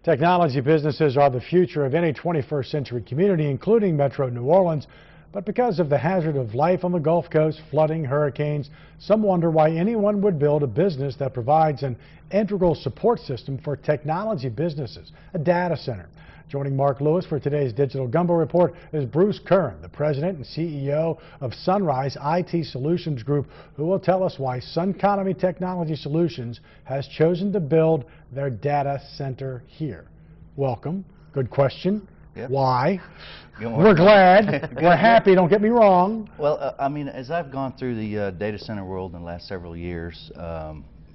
Technology businesses are the future of any 21st century community, including Metro New Orleans. But because of the hazard of life on the Gulf Coast, flooding, hurricanes, some wonder why anyone would build a business that provides an integral support system for technology businesses, a data center. Joining Mark Lewis for today's Digital Gumbo Report is Bruce Curran, the president and CEO of Sunrise IT Solutions Group, who will tell us why Sun Economy Technology Solutions has chosen to build their data center here. Welcome. Good question. Yep. Why? We're glad. We're happy, don't get me wrong. Well, I mean, as I've gone through the data center world in the last several years,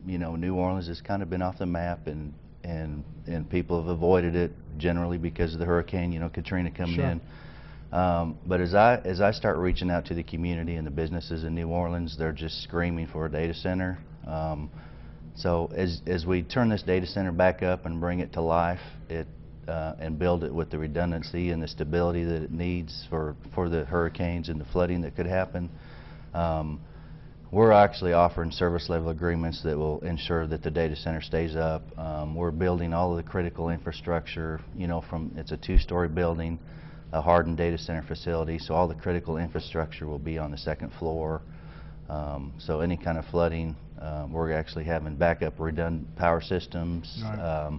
you know, New Orleans has kind of been off the map, and people have avoided it generally because of the hurricane, you know, Katrina coming in. But as I start reaching out to the community and the businesses in New Orleans, they're just screaming for a data center. So as we turn this data center back up and bring it to life, and build it with the redundancy and the stability that it needs for the hurricanes and the flooding that could happen, we're actually offering service level agreements that will ensure that the data center stays up. We're building all of the critical infrastructure, you know, it's a 2-story building, a hardened data center facility, so all the critical infrastructure will be on the 2nd floor. So any kind of flooding, we're actually having backup redundant power systems. Right.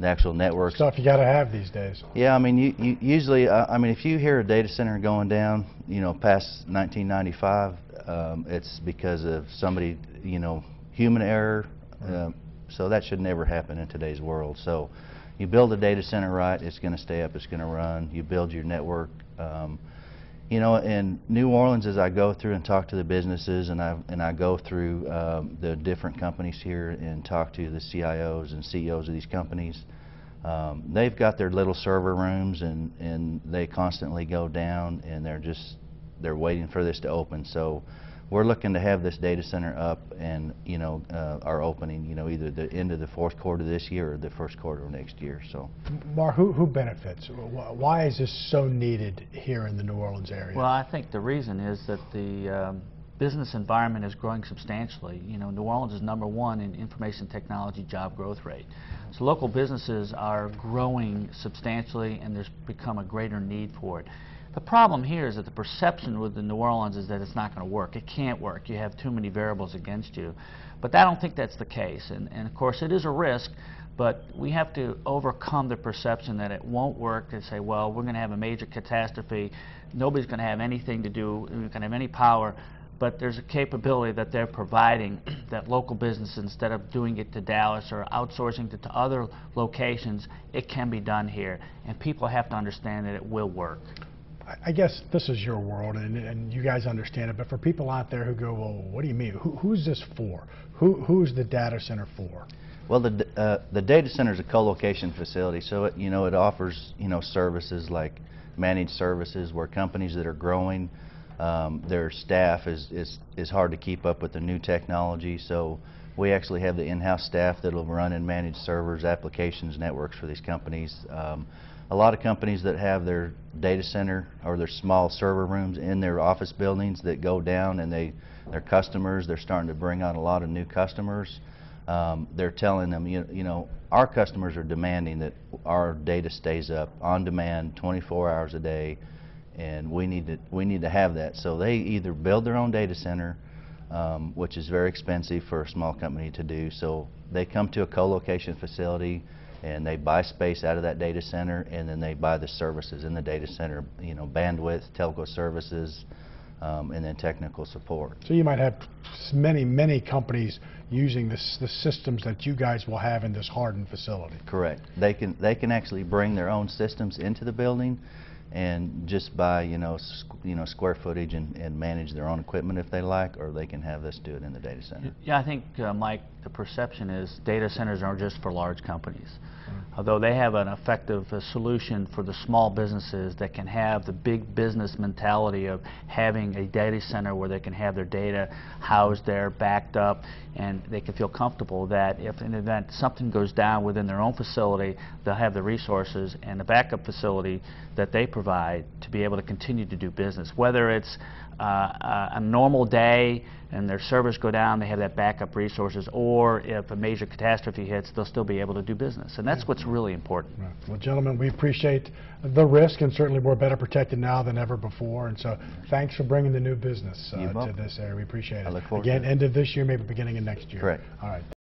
The actual networks. Stuff you got to have these days. Yeah, I mean, you usually, I mean, if you hear a data center going down, you know, past 1995, it's because of somebody, you know, human error. So that should never happen in today's world. So you build a data center right, it's going to stay up, it's going to run. You build your network. You know, in New Orleans, as I go through and talk to the businesses, and I go through the different companies here and talk to the CIOs and CEOs of these companies, they've got their little server rooms, and they constantly go down, and they're waiting for this to open. So we're looking to have this data center up and, you know, our opening, you know, either the end of the 4th quarter this year or the 1st quarter of next year. So, Mark, who benefits? Why is this so needed here in the New Orleans area? Well, I think the reason is that the business environment is growing substantially. You know, New Orleans is #1 in information technology job growth rate. So local businesses are growing substantially, and there's become a greater need for it. The problem here is that the perception within New Orleans is that it's not going to work. It can't work. You have too many variables against you. But I don't think that's the case. And of course, it is a risk, but we have to overcome the perception that it won't work and say, well, we're going to have a major catastrophe. Nobody's going to have anything to do. We're going to have any power. But there's a capability that they're providing that local business, instead of doing it to Dallas or outsourcing it to other locations, it can be done here. And people have to understand that it will work. I guess this is your world, and you guys understand it, but for people out there who go, well, what do you mean? Who's this for? Who's the data center for? Well, the data center is a co-location facility, so it, you know, it offers, you know, services like managed services where companies that are growing, their staff is hard to keep up with the new technology, so we actually have the in-house staff that will run and manage servers, applications, networks for these companies. A lot of companies that have their data center or their small server rooms in their office buildings that go down, and their customers, they're starting to bring on a lot of new customers. They're telling them, you know, our customers are demanding that our data stays up on demand 24 hours a day, and we need to have that. So they either build their own data center, which is very expensive for a small company to do. So they come to a co-location facility, and they buy space out of that data center, and then they buy the services in the data center, you know, bandwidth, telco services, and then technical support. So you might have many companies using the systems that you guys will have in this hardened facility. Correct. They can actually bring their own systems into the building, and just buy, you know, square footage and manage their own equipment if they like, or they can have us do it in the data center. Yeah, I think, Mike, the perception is data centers aren't just for large companies. Although they have an effective solution for the small businesses that can have the big business mentality of having a data center where they can have their data housed there, backed up, and they can feel comfortable that if in an event something goes down within their own facility, they'll have the resources and the backup facility that they provide to be able to continue to do business. Whether it's a normal day and their servers go down, they have that backup resources, or if a major catastrophe hits, they'll still be able to do business. And that's what's really important. Right. Well, gentlemen, we appreciate the risk, and certainly we're better protected now than ever before. And so thanks for bringing the new business to this area. We appreciate it. I look forward Again, to it. end of this year, maybe beginning of next year. Correct. All right.